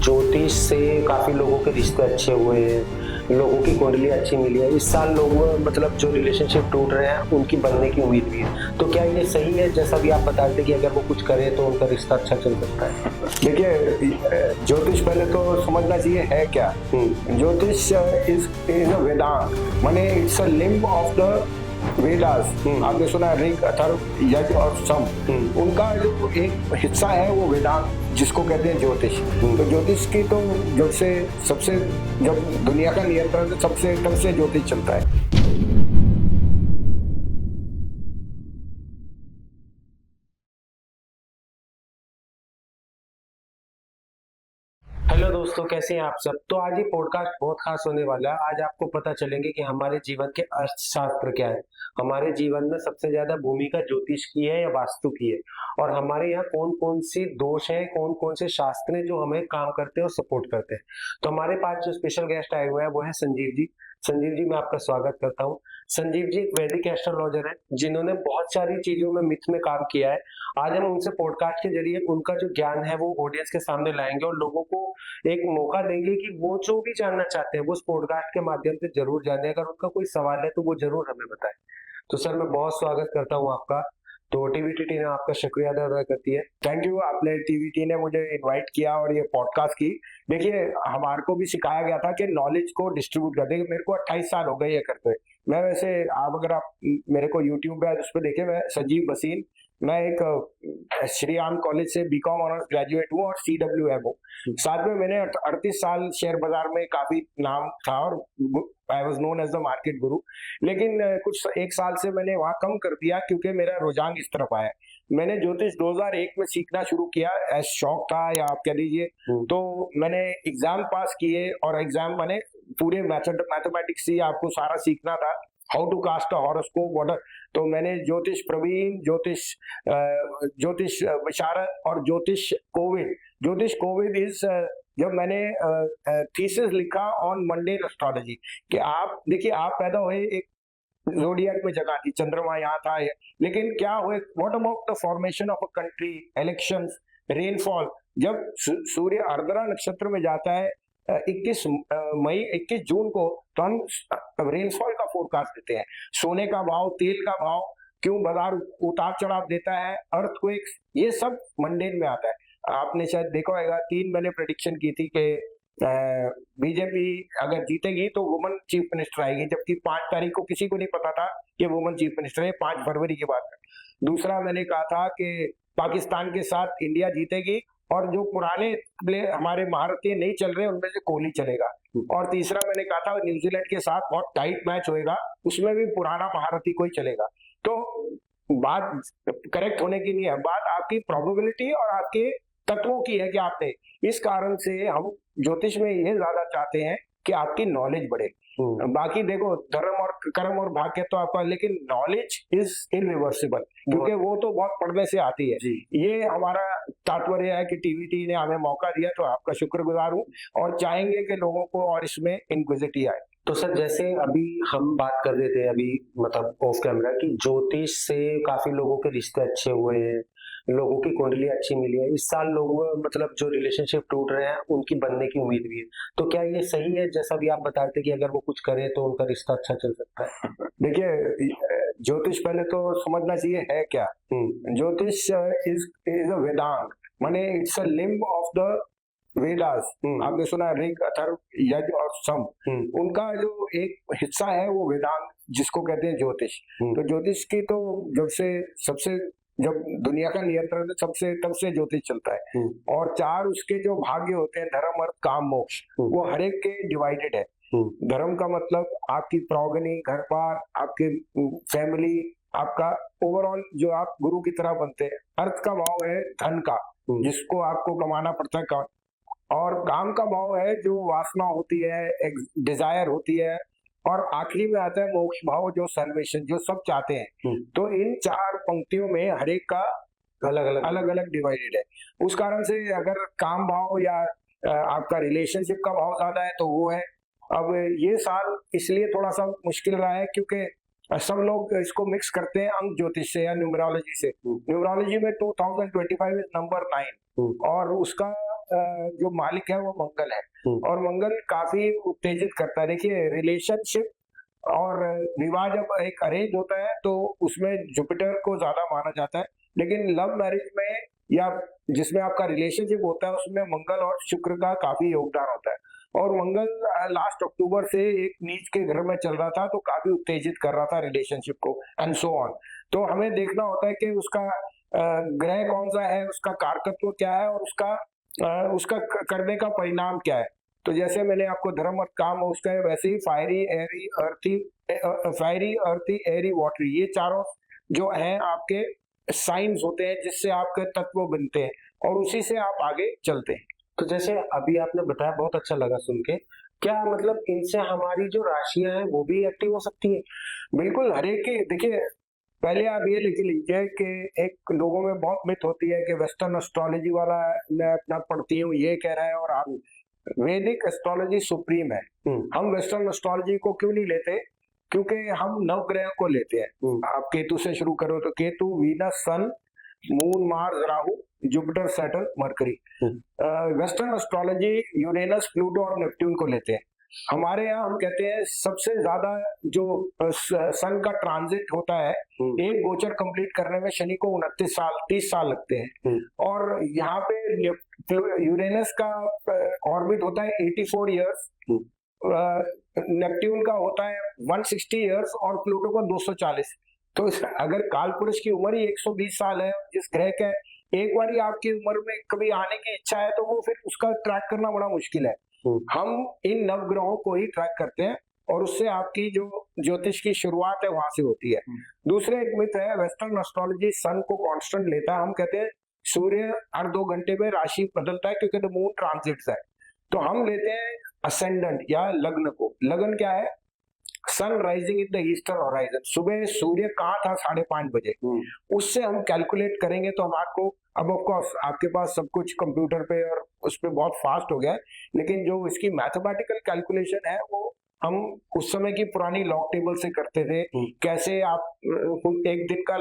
ज्योतिष से काफी लोगों के रिश्ते अच्छे हुए हैं, लोगों की कुंडली अच्छी मिली है। इस साल लोग मतलब जो रिलेशनशिप टूट रहे हैं उनकी बनने की उम्मीद भी है। तो क्या ये सही है जैसा भी आप बता रहे थे कि अगर वो कुछ करे तो उनका रिश्ता अच्छा चल सकता है? देखिए, ज्योतिष पहले तो समझना चाहिए है क्या। ज्योतिष इज अ वेदांत, माने it's a limb of the Vedas. आपने सुना है ऋग, अथर्व, यज और सम। उनका जो एक हिस्सा है वो वेदांत, जिसको कहते हैं ज्योतिष। तो ज्योतिष की तो जब दुनिया का नियंत्रण तब से ज्योतिष चलता है। हेलो दोस्तों, कैसे हैं आप सब? तो आज ये पॉडकास्ट बहुत खास होने वाला है। आज आपको पता चलेंगे कि हमारे जीवन के अर्थशास्त्र क्या है, हमारे जीवन में सबसे ज्यादा भूमिका ज्योतिष की है या वास्तु की है, और हमारे यहाँ कौन कौन सी दोष हैं, कौन कौन से शास्त्र हैं जो हमें काम करते हैं और सपोर्ट करते हैं। तो हमारे पास जो स्पेशल गेस्ट आए हुए हैं वो है संजीव जी। संजीव जी, मैं आपका स्वागत करता हूँ। संजीव जी एक वैदिक एस्ट्रोलॉजर है जिन्होंने बहुत सारी चीजों में मिथ में काम किया है। आज हम उनसे पॉडकास्ट के जरिए उनका जो ज्ञान है वो ऑडियंस के सामने लाएंगे और लोगों को एक मौका देंगे कि वो जो भी जानना चाहते हैं वो उस पॉडकास्ट के माध्यम से जरूर जाने। अगर उनका कोई सवाल है तो वो जरूर हमें बताएं। तो सर, मैं बहुत स्वागत करता हूँ आपका। तो टीवीटी टीम आपका शुक्रिया अदा करती है। थैंक यू, आपने टीवीटी ने मुझे इनवाइट किया और ये पॉडकास्ट की। देखिए, हमारे को भी सिखाया गया था कि नॉलेज को डिस्ट्रीब्यूट कर दे। मेरे को 28 साल हो गए ये करते हुए। मैं वैसे अगर आप मेरे को यूट्यूब पे उस पर देखे, मैं संजीव बसीन, मैं एक श्री राम कॉलेज से बीकॉम ऑनर्स ग्रेजुएट हूँ और CWM हूँ। साथ में मैंने 38 साल शेयर बाजार में काफी नाम था और I was known as the market guru. लेकिन कुछ एक साल से मैंने वहाँ कम कर दिया क्योंकि मेरा रुझान इस तरफ आया। मैंने ज्योतिष 2001 में सीखना शुरू किया, एज शौक था या आप कह लीजिए। तो मैंने एग्जाम पास किए और एग्जाम मैंने पूरे मैथमेटिक्स से आपको सारा सीखना था, how to cast a horoscope what. तो मैंने ज्योतिष प्रवीण, ज्योतिष विशारद और ज्योतिष कोविद इज जब मैंने थीसिस लिखा ऑन मंडे एस्ट्रोलॉजी कि आप देखिए, आप पैदा हुए एक जोडियक में जगह थी, चंद्रमा यहाँ था, लेकिन क्या हुए, what about the formation of a country, elections, rainfall. जब सूर्य अर्द्रा नक्षत्र में जाता है 21 जून को, तो हम रेनफॉल का फोरकास्ट देते हैं। सोने का भाव, तेल का भाव, क्यों बाजार उतार चढ़ाव देता है, अर्थक्वेक्स, ये सब मंडेन में आता है। आपने शायद देखा होगा 3 मैंने प्रेडिक्शन की थी कि बीजेपी अगर जीतेगी तो वुमन चीफ मिनिस्टर आएगी, जबकि 5 तारीख को किसी को नहीं पता था कि वुमन चीफ मिनिस्टर है। 5 फरवरी की बात है। दूसरा मैंने कहा था कि पाकिस्तान के साथ इंडिया जीतेगी और जो पुराने प्लेयर हमारे भारतीय नहीं चल रहे उनमें से कोहली चलेगा। और तीसरा मैंने कहा था न्यूजीलैंड के साथ बहुत टाइट मैच होएगा, उसमें भी पुराना भारतीय कोई चलेगा। तो बात करेक्ट होने की नहीं है, बात आपकी प्रोबेबिलिटी और आपके तत्वों की है कि आपने। इस कारण से हम ज्योतिष में ये ज्यादा चाहते हैं कि आपकी नॉलेज बढ़े। बाकी देखो, धर्म और कर्म और भाग्य तो आपका, लेकिन नॉलेज इज इनरिवर्सिबल, क्योंकि वो तो बहुत पढ़ने से आती है। ये हमारा तात्पर्य है कि टीवीटी ने हमें मौका दिया, तो आपका शुक्रगुजार हूँ और चाहेंगे कि लोगों को और इसमें इंक्विजिटी आए। तो सर, जैसे अभी हम बात कर रहे थे अभी मतलब ऑफ कैमरा कि ज्योतिष से काफी लोगों के रिश्ते अच्छे हुए हैं, लोगों की कुंडली अच्छी मिली है। इस साल लोग मतलब जो रिलेशनशिप टूट रहे हैं उनकी बनने की उम्मीद भी है। तो क्या ये सही है जैसा भी आप बता रहे थे कि अगर वो कुछ करे तो उनका रिश्ता अच्छा चल सकता है? देखिए, ज्योतिष पहले तो समझना चाहिए है क्या। ज्योतिष इज अ वेदांत, माने it's a limb of the Vedas. आपने सुना है ऋग, अथर्व, यज और सम। उनका जो एक हिस्सा है वो वेदांत, जिसको कहते हैं ज्योतिष। तो ज्योतिष की तो जब दुनिया का नियंत्रण तब से ज्योतिष चलता है। और 4 उसके जो भाग्य होते हैं, धर्म, अर्थ, काम, मोक्ष, वो हर एक के डिवाइडेड है। धर्म का मतलब आपकी प्रोगनी, घर बार, आपके फैमिली, आपका ओवरऑल जो आप गुरु की तरह बनते हैं। अर्थ का भाव है धन का, जिसको आपको कमाना पड़ता है। और काम का भाव है जो वासना होती है, एक डिजायर होती है। और आखिरी में आता है मोक्ष भाव, जो सर्वेशन, जो सब चाहते हैं। तो इन 4 पंक्तियों में हर एक का अलग अलग डिवाइडेड है। उस कारण से अगर काम भाव या आपका रिलेशनशिप का भाव ज्यादा है तो वो है। अब ये साल इसलिए थोड़ा सा मुश्किल रहा है क्योंकि सब लोग इसको मिक्स करते हैं अंक ज्योतिष से या न्यूमरोलॉजी से। न्यूमरोलॉजी में 2025 इज नंबर 9 और उसका जो मालिक है वो मंगल है और मंगल काफी उत्तेजित करता है। देखिए रिलेशनशिप और विवाह जब एक अरेंज होता है तो उसमें जुपिटर को ज्यादा माना जाता है, लेकिन लव मैरिज में या जिसमें आपका रिलेशनशिप होता है उसमें मंगल और शुक्र का काफी योगदान होता है। और मंगल लास्ट अक्टूबर से एक नीच के घर में चल रहा था तो काफी उत्तेजित कर रहा था रिलेशनशिप को एंड सो ऑन। तो हमें देखना होता है कि उसका ग्रह कौन सा है, उसका कारकत्व क्या है और उसका करने का परिणाम क्या है। तो जैसे मैंने आपको धर्म और काम उसका है, वैसे ही फायरी अर्थी एरी वाटरी, ये चारों जो हैं आपके साइंस होते हैं जिससे आपके तत्व बनते हैं और उसी से आप आगे चलते हैं। तो जैसे अभी आपने बताया, बहुत अच्छा लगा सुन के। क्या मतलब इनसे हमारी जो राशियां हैं वो भी एक्टिव हो सकती है? बिल्कुल, हर एक की देखिए, पहले आप ये लिख लीजिए कि एक लोगों में बहुत मिथ होती है कि वेस्टर्न एस्ट्रोलॉजी वाला मैं अपना पढ़ती हूँ ये कह रहा है और आप वैदिक एस्ट्रोलॉजी सुप्रीम है। हम वेस्टर्न एस्ट्रोलॉजी को क्यों नहीं लेते? क्योंकि हम नवग्रह को लेते हैं। आप केतु से शुरू करो तो Ketu, Venus, Sun, Moon, Mars, Rahu, Jupiter, Saturn, Mercury. Western astrology Uranus, Pluto और नेपट्यून को लेते हैं। हमारे यहाँ हम कहते हैं सबसे ज्यादा जो सन का ट्रांजिट होता है, एक गोचर कंप्लीट करने में शनि को 29 साल 30 साल लगते हैं और यहाँ पे यूरेनस का ऑर्बिट होता है 84 इयर्स, नेपट्यून का होता है 160 इयर्स और प्लूटो का 240। तो अगर काल पुरुष की उम्र ही 120 साल है, जिस ग्रह के एक बार आपकी उम्र में कभी आने की इच्छा है तो वो फिर उसका ट्रैक करना बड़ा मुश्किल है। हम इन नवग्रहों को ही ट्रैक करते हैं और उससे आपकी जो ज्योतिष की शुरुआत है वहां से होती है। दूसरे एक मिथ है, वेस्टर्न एस्ट्रोलॉजी सन को कांस्टेंट लेता है। हम कहते हैं सूर्य हर 2 घंटे में राशि बदलता है क्योंकि द मून ट्रांजिट्स है। तो हम लेते हैं असेंडेंट या लग्न को। लग्न क्या है? Sun rising in the eastern horizon, सुबह सूर्य कहाँ था 5:30 बजे, उससे हम कैलकुलेट करेंगे तो हमारे अब ऑफ कोर्स आपके पास सब कुछ कंप्यूटर पे और उस पे बहुत फास्ट हो गया है, लेकिन जो इसकी मैथमेटिकल कैलकुलेशन है वो हम उस समय की पुरानी लॉग टेबल से करते थे। कैसे आप एक दिन का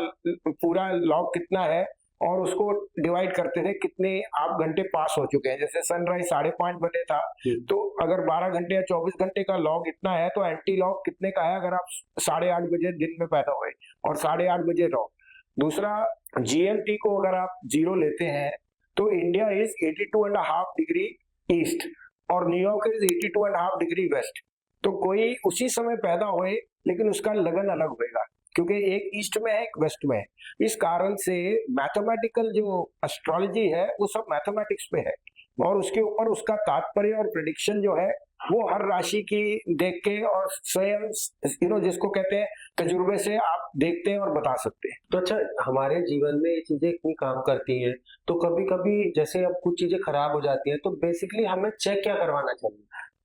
पूरा लॉग कितना है और उसको डिवाइड करते थे कितने आप घंटे पास हो चुके हैं। जैसे सनराइज 5:30 बजे था तो अगर 12 घंटे या 24 घंटे का लॉग इतना है तो एंटी लॉग कितने का है अगर आप 8:30 बजे दिन में पैदा हुए और 8:30 बजे रहो। दूसरा, जीएमटी को अगर आप 0 लेते हैं तो इंडिया इज 82.5 डिग्री ईस्ट और न्यूयॉर्क इज 82.5 डिग्री वेस्ट। तो कोई उसी समय पैदा हुए लेकिन उसका लगन अलग होगा क्योंकि एक ईस्ट में है एक वेस्ट में है। इस कारण से मैथमेटिकल जो एस्ट्रोलॉजी है वो सब मैथमेटिक्स पे है और उसके ऊपर उसका तात्पर्य और प्रेडिक्शन जो है वो हर राशि की देख के और स्वयं जिसको कहते हैं तजुर्बे से आप देखते हैं और बता सकते हैं। तो अच्छा, हमारे जीवन में ये चीजें इतनी काम करती हैं तो कभी कभी जैसे अब कुछ चीजें खराब हो जाती हैं तो बेसिकली हमें चेक क्या करवाना चाहिए?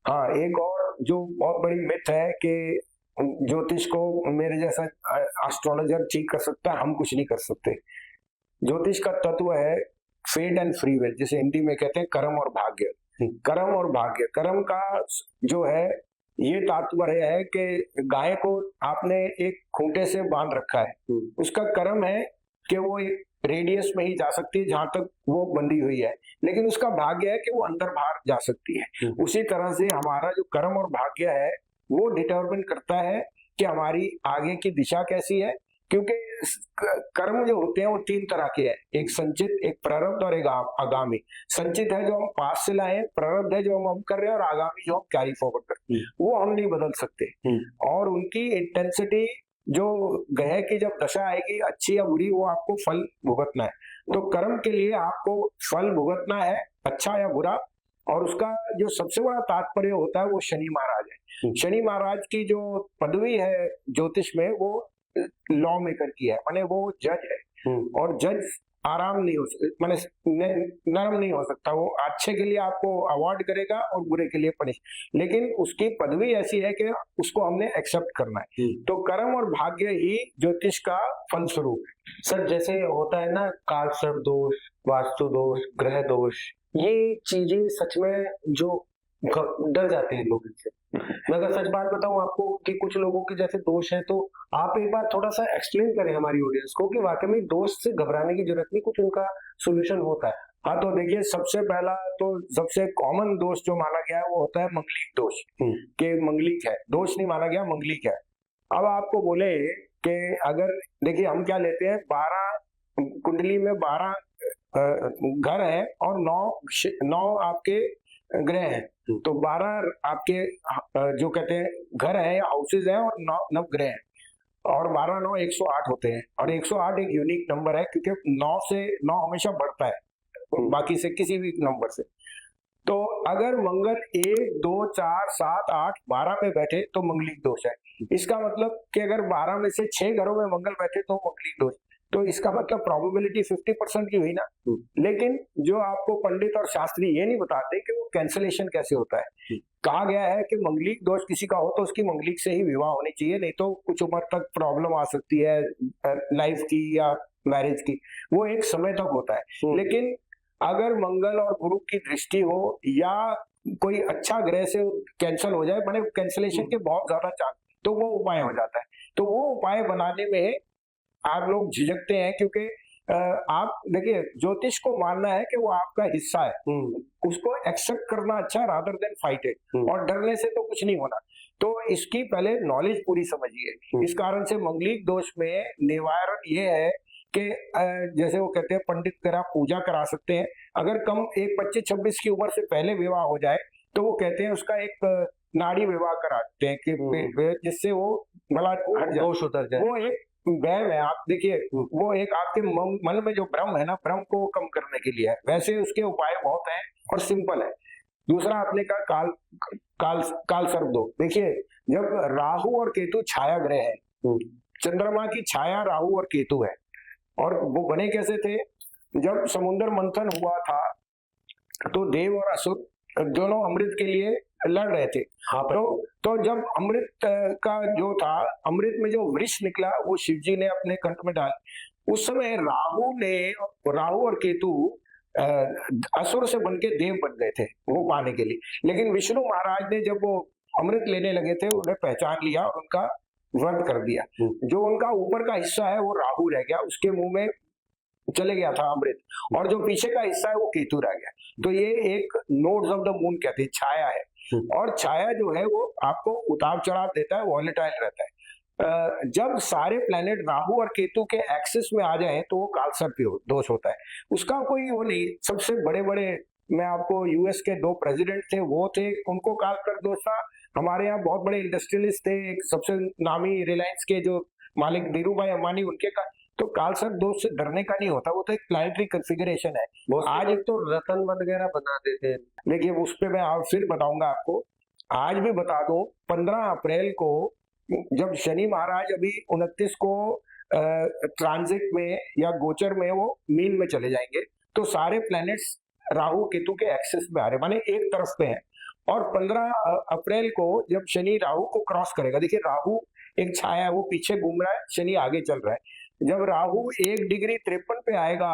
हाँ, एक और जो बहुत बड़ी मिथ है कि ज्योतिष को मेरे जैसा एस्ट्रोलॉजर ठीक कर सकता है, हम कुछ नहीं कर सकते। ज्योतिष का तत्व है फेट एंड फ्री विल, जिसे हिंदी में कहते हैं कर्म और भाग्य। कर्म और भाग्य, कर्म का जो है ये तात्पर्य है कि गाय को आपने एक खूंटे से बांध रखा है, उसका कर्म है कि वो एक रेडियस में ही जा सकती है जहां तक वो बंधी हुई है, लेकिन उसका भाग्य है कि वो अंदर बाहर जा सकती है। उसी तरह से हमारा जो कर्म और भाग्य है वो डिटरमिन करता है कि हमारी आगे की दिशा कैसी है, क्योंकि कर्म जो होते हैं वो 3 तरह के हैं, एक संचित, एक प्रारब्ध और एक आगामी। संचित है जो हम पास से लाए, प्रारब्ध है जो हम कर रहे हैं और आगामी जो हम कैरी फॉरवर्ड करते हैं, वो हम नहीं बदल सकते। और उनकी इंटेंसिटी जो ग्रह की जब दशा आएगी अच्छी या बुरी वो आपको फल भुगतना है। तो कर्म के लिए आपको फल भुगतना है, अच्छा या बुरा, और उसका जो सबसे बड़ा तात्पर्य होता है वो शनि महाराज है। शनि महाराज की जो पदवी है ज्योतिष में वो लॉ मेकर की है, माने वो जज है और जज आराम नहीं हो माने नरम नहीं हो सकता। वो अच्छे के लिए आपको अवार्ड करेगा और बुरे के लिए पनिश, लेकिन उसकी पदवी ऐसी है कि उसको हमने एक्सेप्ट करना है। तो कर्म और भाग्य ही ज्योतिष का फलस्वरूप है। सर, जैसे होता है ना काल सर्प दोष, वास्तु दोष, ग्रह दोष, ये चीजें सच में जो डर जाते हैं लोग इनसे। मैं अगर सच बात बताऊं आपको कि कुछ लोगों के जैसे दोष है तो आप एक बार थोड़ा सा एक्सप्लेन करें हमारी ऑडियंस को कि वाकई में दोष से घबराने की जरूरत नहीं, कुछ उनका सोल्यूशन होता है। हाँ, तो देखिए सबसे पहला तो सबसे कॉमन दोष जो माना गया है वो होता है मंगलिक दोष, कि मंगलिक है, दोष नहीं माना गया, मंगलिक है। अब आपको बोले कि अगर देखिए हम क्या लेते हैं, 12 कुंडली में 12 घर है और 9 आपके ग्रह हैं, तो 12 आपके जो कहते हैं घर है, हाउसेज हैं, और 9 नवग्रह हैं, और 12 9 108 होते हैं, और 108 एक यूनिक नंबर है क्योंकि 9 से 9 हमेशा बढ़ता है बाकी से किसी भी नंबर से। तो अगर मंगल 1 2 4 7 8 12 में बैठे तो मंगलिक दोष है। इसका मतलब कि अगर 12 में से 6 घरों में मंगल बैठे तो मंगलिक दोष, तो इसका मतलब प्रोबेबिलिटी 50% की हुई ना। लेकिन जो आपको पंडित और शास्त्री ये नहीं बताते कि वो कैंसलेशन कैसे होता है। कहा गया है कि मंगलिक दोष किसी का हो तो उसकी मंगलिक से ही विवाह होनी चाहिए, नहीं तो कुछ उम्र तक प्रॉब्लम आ सकती है लाइफ की या मैरिज की, वो एक समय तक होता है। लेकिन अगर मंगल और गुरु की दृष्टि हो या कोई अच्छा ग्रह से कैंसिल हो जाए, माने कैंसलेशन के बहुत ज्यादा चांस, तो वो उपाय हो जाता है। तो वो उपाय बनाने में आप लोग झिझकते हैं क्योंकि आप देखिए ज्योतिष को मानना है कि वो आपका हिस्सा है, उसको एक्सेप्ट करना अच्छा रादर देन फाइट इट, और डरने से तो कुछ नहीं होना। तो इसकी पहले नॉलेज पूरी समझिए। इस कारण से मंगलिक दोष में निवारण ये है कि जैसे वो कहते हैं पंडित तेरा पूजा करा सकते हैं। अगर कम एक 25-26 की उम्र से पहले विवाह हो जाए तो वो कहते हैं उसका एक नाड़ी विवाह कराते हैं कि जिससे वो भला हट जाए, दोष उतर जाए। वो एक वहम है। आप देखिए वो एक आपके मन में जो भ्रम है ना, भ्रम को कम करने के लिए है। वैसे उसके उपाय बहुत हैं और सिंपल है। दूसरा आपने कहा काल काल काल सर्प दोष। देखिए जब राहु और केतु छाया ग्रह है, चंद्रमा की छाया राहु और केतु है, और वो बने कैसे थे, जब समुद्र मंथन हुआ था तो देव और असुर दोनों अमृत के लिए लड़ रहे थे। हाँ, तो जब अमृत का जो था, अमृत में जो वृक्ष निकला वो शिव जी ने अपने कंठ में डाल, उस समय राहु और केतु असुर से बनके देव बन गए थे वो पाने के लिए। लेकिन विष्णु महाराज ने जब वो अमृत लेने लगे थे उन्हें पहचान लिया और उनका वध कर दिया। जो उनका ऊपर का हिस्सा है वो राहु रह गया, उसके मुंह में चले गया था अमृत, और जो पीछे का हिस्सा है वो केतु रह गया। तो ये एक नोड्स ऑफ द मून कहते हैं, छाया है। और छाया जो है वो आपको उतार चढ़ाव देता है, वॉलेटाइल रहता है। जब सारे प्लैनेट राहु और केतु के एक्सिस में आ जाए तो वो कालसर्प दोष होता है। उसका कोई वो नहीं। सबसे बड़े बड़े, मैं आपको यूएस के 2 प्रेसिडेंट थे, वो थे, उनको कालसर्प दोष था। हमारे यहाँ बहुत बड़े इंडस्ट्रियलिस्ट थे, एक सबसे नामी रिलायंस के जो मालिक धीरू भाई अंबानी, उनके का तो कालसर्प दोष से डरने का नहीं होता, वो तो एक प्लैनेटरी कॉन्फ़िगरेशन है। आज एक तो रतन वगैरह बना देते हैं। देखिए उस पे मैं फिर बताऊंगा आपको। आज भी बता दो, 15 अप्रैल को जब शनि महाराज अभी 29 को ट्रांजिट में या गोचर में वो मीन में चले जाएंगे, तो सारे प्लैनेट्स राहु केतु के एक्सिस में आ रहे, माने एक तरफ पे है। और 15 अप्रैल को जब शनि राहु को क्रॉस करेगा, देखिए राहु एक छाया है, वो पीछे घूम रहा है, शनि आगे चल रहा है। जब राहु 1 डिग्री 53 पे आएगा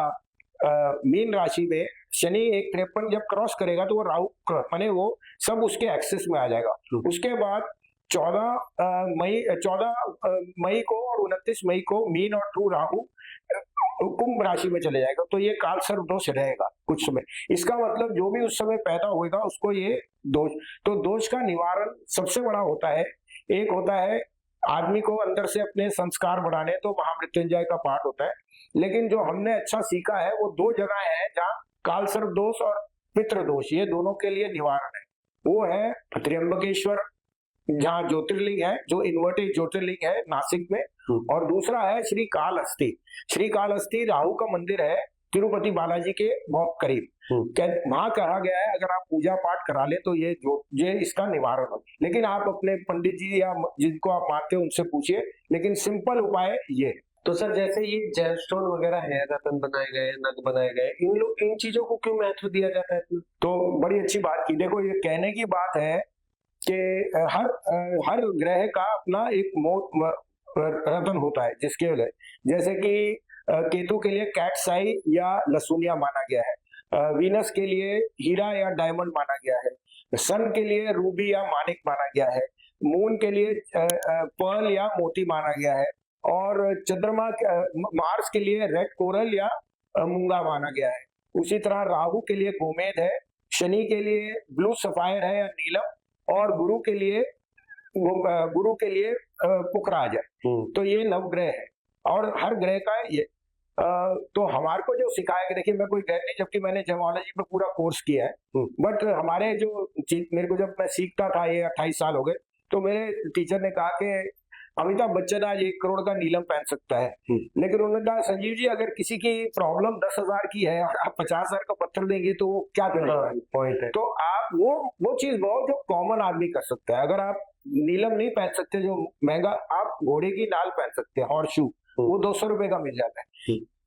मीन राशि में, शनि 1 53 जब क्रॉस करेगा तो वो राहु माने वो सब उसके एक्सिस में आ जाएगा। उसके बाद 14 मई को और 29 मई को मीन और ट्रू राहु कुंभ राशि में चले जाएगा। तो ये काल सर्प दोष रहेगा कुछ समय। इसका मतलब जो भी उस समय पैदा होगा उसको ये दोष, तो दोष का निवारण सबसे बड़ा होता है, एक होता है आदमी को अंदर से अपने संस्कार बढ़ाने, तो महामृत्युंजय का पाठ होता है। लेकिन जो हमने अच्छा सीखा है वो 2 जगह है जहाँ काल सर्प दोष और पितृ दोष, ये दोनों के लिए निवारण है। वो है त्र्यंबकेश्वर, जहाँ ज्योतिर्लिंग है, जो इन्वर्टेड ज्योतिर्लिंग है नासिक में, और दूसरा है श्री कालहस्ती। श्री कालहस्ती राहु का मंदिर है तिरुपति बालाजी के बहुत करीब। वहां कहा गया है अगर आप पूजा पाठ करा ले तो ये इसका निवारण हो। लेकिन आप अपने पंडित जी या जिनको आप मानते हो उनसे पूछिए, लेकिन सिंपल उपाय ये है। तो सर जैसे ये जेमस्टोन वगैरह है, रतन बनाए गए, नग बनाए गए, इन चीजों को क्यों महत्व दिया जाता है इतना? तो बड़ी अच्छी बात की। देखो ये कहने की बात है कि हर ग्रह का अपना एक रतन होता है, जिसके वजह जैसे कि केतु के लिए कैटसाई या लसूनिया माना गया है, वीनस के लिए हीरा या डायमंड माना गया है, सन के लिए रूबी या मानिक माना गया है, मून के लिए पर्ल या मोती माना गया है, और चंद्रमा मार्स के लिए रेड कोरल या मूंगा माना गया है। उसी तरह राहु के लिए गोमेद है, शनि के लिए ब्लू सफायर है या नीलम, और गुरु के लिए पुखराज है। तो ये नवग्रह है और हर ग्रह का ये तो हमारे को जो सिखाया कि देखिए मैं कोई गैर नहीं, जबकि मैंने जेमोलॉजी में पूरा कोर्स किया है, बट हमारे जो मेरे को जब मैं सीखता था, ये 28 साल हो गए, तो मेरे टीचर ने कहा कि अमिताभ बच्चन आज 1 करोड़ का नीलम पहन सकता है, लेकिन उन्होंने कहा संजीव जी अगर किसी की प्रॉब्लम 10,000 की है और आप 50,000 का पत्थर देंगे तो वो क्या करेगा? पॉइंट है। तो आप वो चीज बहुत जो कॉमन आदमी कर सकता है। अगर आप नीलम नहीं पहन सकते जो महंगा, आप घोड़े की नाल पहन सकते हैं, हॉर्स शू, वो 200 रुपए का मिल जाता है।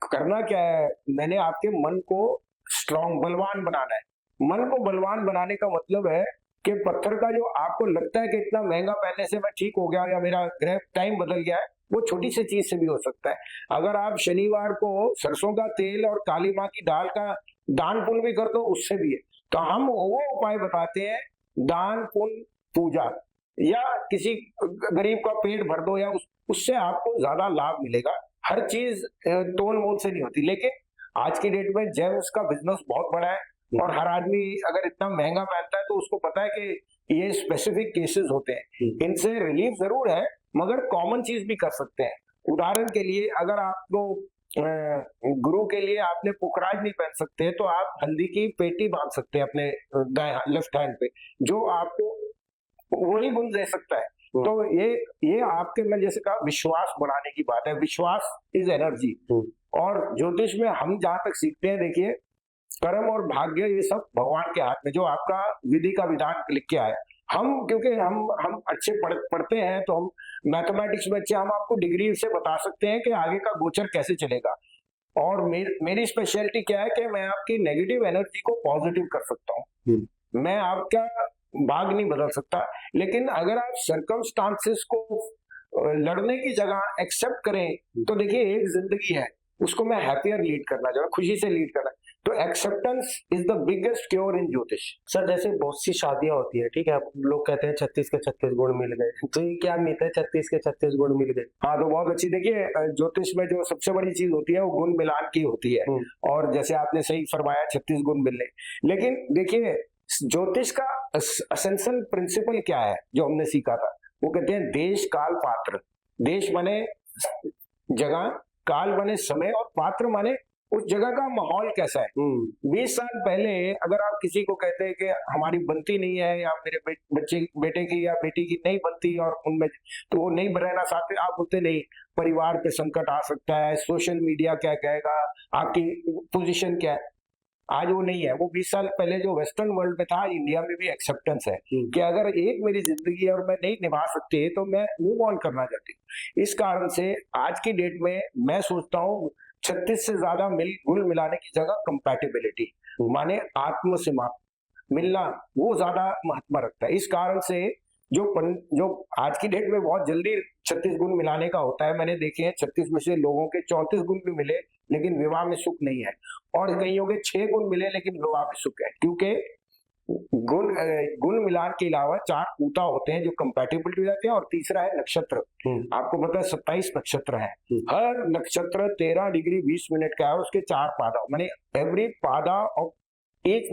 करना क्या है, मैंने आपके मन को स्ट्रॉन्ग बलवान बनाना है। मन को बलवान बनाने का मतलब है कि पत्थर का जो आपको लगता है कि इतना महंगा पहनने से मैं ठीक हो गया या मेरा ग्रह टाइम बदल गया है, वो छोटी सी चीज से भी हो सकता है। अगर आप शनिवार को सरसों का तेल और काली माँ की दाल का दान पुण्य भी कर दो, उससे भी है। तो हम वो उपाय बताते हैं, दान पुण्य पूजा, या किसी गरीब का पेट भर दो, या उससे आपको ज्यादा लाभ मिलेगा। हर चीज तोल मोल से नहीं होती, लेकिन आज की डेट में जेम्स का बिजनेस बहुत बड़ा है और हर आदमी अगर इतना महंगा पहनता है तो उसको पता है कि ये स्पेसिफिक केसेस होते हैं, इनसे रिलीफ जरूर है, मगर कॉमन चीज भी कर सकते हैं। उदाहरण के लिए अगर आपको गुरु के लिए आपने पुखराज नहीं पहन सकते, तो आप हल्दी की पेटी बांध सकते हैं अपने लेफ्ट हैंड पे, जो आपको वही गुण दे सकता है। तो ये आपके, मैं जैसे कहा, विश्वास बढ़ाने की बात है। विश्वास इज एनर्जी। और ज्योतिष में हम जहां तक सीखते हैं, देखिए कर्म और भाग्य ये सब भगवान के हाथ में, जो आपका विधि का विधान लिख के आया। क्योंकि हम अच्छे पढ़ते हैं, तो हम मैथमेटिक्स में अच्छे, हम आपको डिग्री से बता सकते हैं कि आगे का गोचर कैसे चलेगा। और मेरी स्पेशलिटी क्या है कि मैं आपकी नेगेटिव एनर्जी को पॉजिटिव कर सकता हूँ। मैं आपका भाग नहीं बदल सकता, लेकिन अगर आप सर्कमस्टांसेस को लड़ने की जगह एक्सेप्ट करें, तो देखिए एक जिंदगी है, उसको मैं हैप्पियर लीड करना चाहूँ, खुशी से लीड करना। तो acceptance is the biggest cure इन ज्योतिष। सर जैसे बहुत सी शादियां होती है, ठीक है, लोग कहते हैं 36 के 36 गुण मिल गए, तो ये क्या मिथ है 36 के 36 गुण मिल गए? हाँ, तो बहुत अच्छी। देखिए ज्योतिष में जो सबसे बड़ी चीज होती है वो गुण मिलान की होती है, और जैसे आपने सही फरमाया 36 गुण मिलने। लेकिन देखिए ज्योतिष का असेंशियल प्रिंसिपल क्या है जो हमने सीखा था, वो कहते हैं देश काल पात्र। देश माने जगह, काल माने समय, और पात्र माने उस जगह का माहौल कैसा है। 20 साल पहले अगर आप किसी को कहते हैं कि हमारी बनती नहीं है, या मेरे बेटे की या बेटी की नहीं बनती, और उनमें तो वो नहीं रहना चाहते, आप बोलते नहीं, परिवार पे संकट आ सकता है, सोशल मीडिया क्या कहेगा, आपकी पोजीशन क्या है। आज वो नहीं है। वो 20 साल पहले जो वेस्टर्न वर्ल्ड में था, इंडिया में भी एक्सेप्टेंस है कि अगर एक मेरी जिंदगी है और मैं नहीं निभा सकती, तो मैं मूव ऑन करना चाहती हूँ। इस कारण से आज की डेट में मैं सोचता हूँ 36 से ज्यादा गुण मिलाने की जगह कंपैटिबिलिटी, माने आत्म से मिलना, वो ज्यादा महत्व रखता है। इस कारण से जो आज की डेट में बहुत जल्दी 36 गुण मिलाने का होता है, मैंने देखे हैं 36 में से लोगों के 34 गुण भी मिले लेकिन विवाह में सुख नहीं है, और कईयों के 6 गुण मिले लेकिन विवाह में सुख है। क्योंकि गुण मिलान के अलावा 4 पूता होते हैं जो कंपैटिबिलिटी हो जाते हैं, और तीसरा है नक्षत्र। आपको पता है 27 नक्षत्र है, हर नक्षत्र 13 डिग्री 20 मिनट का है, उसके 4 पादा, माने एवरी पादा ऑफ each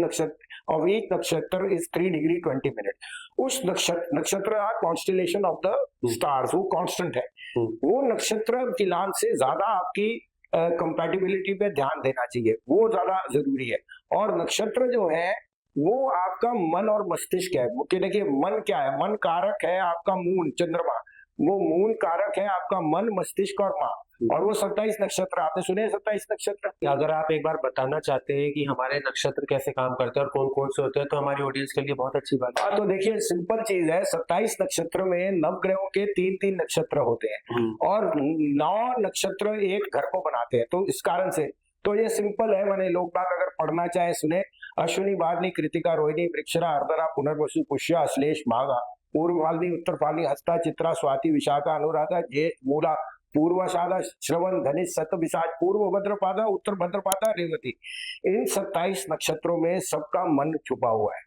नक्षत्र इज 3 डिग्री 20 मिनट। उस नक्षत्र कॉन्स्टेलेशन ऑफ द स्टार्स, वो कांस्टेंट है। वो नक्षत्र मिलान से ज्यादा आपकी कंपैटिबिलिटी पे ध्यान देना चाहिए, वो ज्यादा जरूरी है। और नक्षत्र जो है वो आपका मन और मस्तिष्क है। कि देखिए मन क्या है, मन कारक है आपका मून चंद्रमा, वो मून कारक है आपका मन, मस्तिष्क और माँ, और वो 27 नक्षत्र। आपने सुने 27 नक्षत्र? अगर आप एक बार बताना चाहते हैं कि हमारे नक्षत्र कैसे काम करते हैं और कौन कौन से होते हैं, तो हमारी ऑडियंस के लिए बहुत अच्छी बात है। तो देखिए सिंपल चीज है, 27 नक्षत्र में नवग्रहों के 3-3 नक्षत्र होते हैं, और 9 नक्षत्र एक घर को बनाते हैं। तो इस कारण से तो ये सिंपल है, मैंने लोग बात अगर पढ़ना चाहे सुने। अश्विनी, भाद्रपद, कृतिका, रोहिणी, मृगशिरा, आर्द्रा, पुनर्वसु, पुष्य, अश्लेष, माघा, पूर्व फाल्गुनी, उत्तर फाल्गुनी, हस्ता, चित्रा, स्वाति, विशाखा, अनुराधा, ज्येष्ठ, मूला, पूर्वाषाढ़ा, श्रवण, धनिष, सत, विशाख, पूर्व भद्रपादा, उत्तर भद्रपादा, रेवती। इन 27 नक्षत्रों में सबका मन छुपा हुआ है।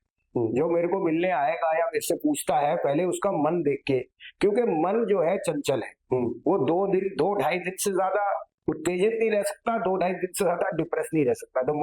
जो मेरे को मिलने आएगा या मेरे से पूछता है, पहले उसका मन देख के, क्योंकि मन जो है चंचल है, वो 2-2.5 दिन से ज्यादा उत्तेजित नहीं रह सकता, 2-2.5 दिन से ज्यादा डिप्रेस नहीं रह सकता। The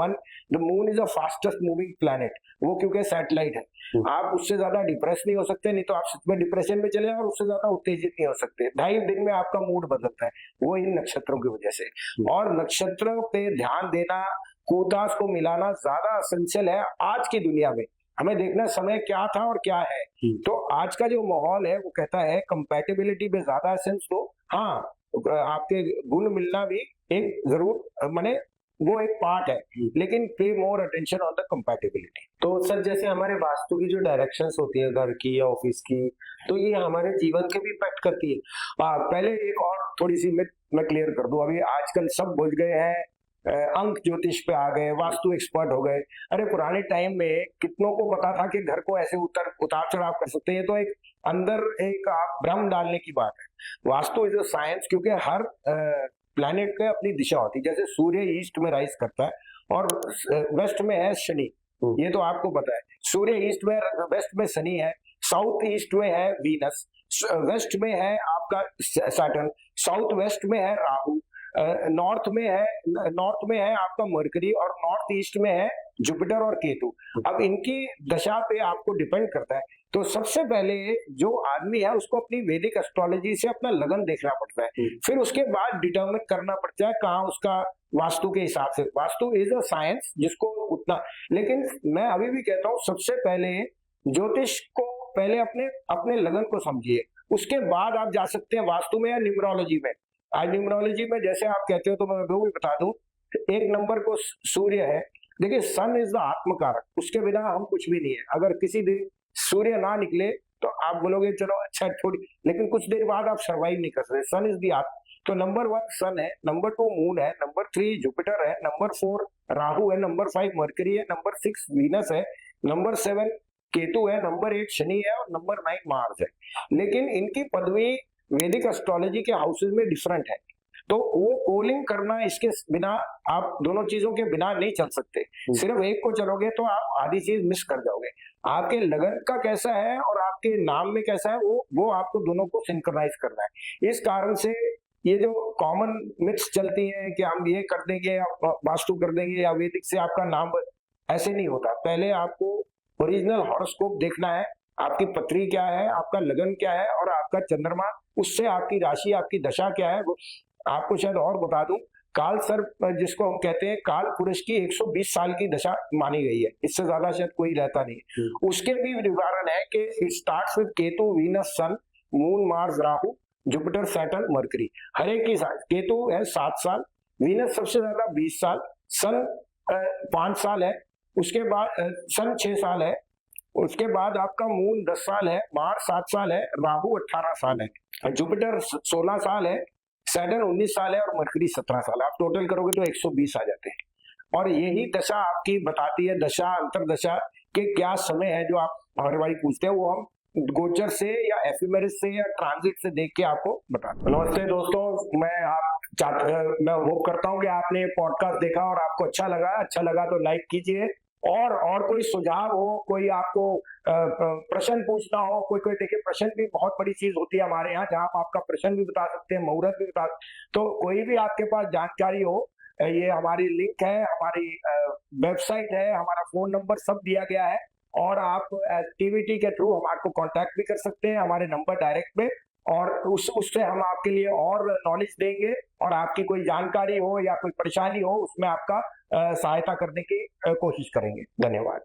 moon is the fastest moving planet, वो क्योंकि सैटेलाइट है। आप उससे ज्यादा डिप्रेस नहीं हो सकते, नहीं तो आप सच में डिप्रेशन में चले जाओ, और उससे ज्यादा उत्तेजित नहीं हो सकते। 2.5 दिन में आपका मूड बदलता है, वो इन नक्षत्रों की वजह से। और नक्षत्रों पे ध्यान देना, कोटास को मिलाना ज्यादा एसेंशियल है आज की दुनिया में। हमें देखना समय क्या था और क्या है। तो आज का जो माहौल है वो कहता है कंपैटिबिलिटी पे ज्यादा एसेंस दो। हाँ, आपके गुण मिलना भी एक जरूर माने वो एक पार्ट है, लेकिन पे more attention on the compatibility. तो सर जैसे हमारे वास्तु की जो डायरेक्शंस होती है घर की या ऑफिस की, तो ये हमारे जीवन के भी इम्पैक्ट करती है। पहले एक और थोड़ी सी मिथ मैं क्लियर कर दूं। अभी आजकल सब बुझ गए हैं, अंक ज्योतिष पे आ गए, वास्तु एक्सपर्ट हो गए। अरे पुराने टाइम में कितनों को पता था कि घर को ऐसे उतार चढ़ाव कर सकते हैं। ये तो एक अंदर एक आप भ्रम डालने की बात है। वास्तु इज अ साइंस, क्योंकि हर प्लैनेट पे अपनी दिशा होती है। जैसे सूर्य ईस्ट में राइज करता है और वेस्ट में है शनि, ये तो आपको पता है। सूर्य ईस्ट में, वेस्ट में शनि है, साउथ ईस्ट में है वीनस, वेस्ट में है आपका सैटर्न, साउथ वेस्ट में है राहु, नॉर्थ में है आपका मरकरी, और नॉर्थ ईस्ट में है जुपिटर और केतु। अब इनकी दशा पे आपको डिपेंड करता है। तो सबसे पहले जो आदमी है उसको अपनी वैदिक एस्ट्रोलॉजी से अपना लगन देखना पड़ता है, फिर उसके बाद डिटरमिन करना पड़ता है कहाँ उसका वास्तु के हिसाब से। वास्तु इज अ साइंस जिसको उतना, लेकिन मैं अभी भी कहता हूँ सबसे पहले ज्योतिष को पहले अपने लगन को समझिए, उसके बाद आप जा सकते हैं वास्तु में या न्यूमरोलॉजी में। आज न्यूमरोलॉजी में जैसे आप कहते हो, तो मैं वो भी बता दूं, एक नंबर को सूर्य है। देखिए सन इज द आत्मकारक, उसके बिना हम कुछ भी नहीं है। अगर किसी दिन सूर्य ना निकले तो आप बोलोगे चलो अच्छा थोड़ी, लेकिन कुछ देर बाद आप सर्वाइव नहीं कर सकते। सन इज द आत्मा। तो नंबर 1 सन है, नंबर 2 मून है, नंबर 3 जुपिटर है, नंबर 4 राहु है, नंबर 5 मरकरी है, नंबर 6 वीनस है, नंबर 7 केतु है, नंबर 8 शनि है, और नंबर 9 मार्स है। लेकिन इनकी पदवी वैदिक एस्ट्रोलॉजी के हाउसेज में डिफरेंट है। तो वो कोलिंग करना, इसके बिना आप दोनों चीजों के बिना नहीं चल सकते। सिर्फ एक को चलोगे तो आप आधी चीज मिस कर जाओगे। आपके लगन का कैसा है और आपके नाम में कैसा है, वो आपको दोनों को सिंक्रोनाइज करना है। इस कारण से ये जो कॉमन मिथ्स चलती है कि हम ये कर देंगे या वास्तु कर देंगे या वैदिक से आपका नाम, ऐसे नहीं होता। पहले आपको ओरिजिनल हॉरोस्कोप देखना है, आपकी पत्री क्या है, आपका लगन क्या है, और आपका चंद्रमा, उससे आपकी राशि, आपकी दशा क्या है। वो आपको शायद और बता दूं, काल सर्प जिसको हम कहते हैं, काल पुरुष की 120 साल की दशा मानी गई है, इससे ज्यादा शायद कोई रहता नहीं है। उसके भी निवारण है कि it starts with Ketu Venus Sun Moon Mars Rahu Jupiter Saturn Mercury. हर एक की केतु है 7 साल, वीनस सबसे ज्यादा 20 साल, सन 5 साल है, उसके बाद सन 6 साल है, उसके बाद आपका मून 10 साल है, मार्स 7 साल है, राहु 18 साल है, जुपिटर 16 साल है, सैटर्न 19 साल है, और मरकरी 17 साल है। आप टोटल करोगे तो 120 आ जाते हैं। और यही दशा आपकी बताती है, दशा अंतरदशा के क्या समय है जो आप हर बार पूछते हैं, वो हम गोचर से या एफिमेरिस से या ट्रांजिट से देख के आपको बताते हैं। नमस्ते दोस्तों, मैं होप करता हूँ कि आपने पॉडकास्ट देखा और आपको अच्छा लगा तो लाइक कीजिए। और कोई सुझाव हो, कोई आपको प्रश्न पूछना हो, कोई देखिए प्रश्न भी बहुत बड़ी चीज होती है हमारे यहाँ, जहाँ आप आपका प्रश्न भी बता सकते हैं, मुहूर्त भी बता सकते। तो कोई भी आपके पास जानकारी हो, ये हमारी लिंक है, हमारी वेबसाइट है, हमारा फोन नंबर सब दिया गया है, और आप एक्टिविटी के थ्रू हमारे को कांटेक्ट भी कर सकते हैं, हमारे नंबर डायरेक्ट पे, और उससे हम आपके लिए और नॉलेज देंगे, और आपकी कोई जानकारी हो या कोई परेशानी हो उसमें आपका सहायता करने की कोशिश करेंगे। धन्यवाद।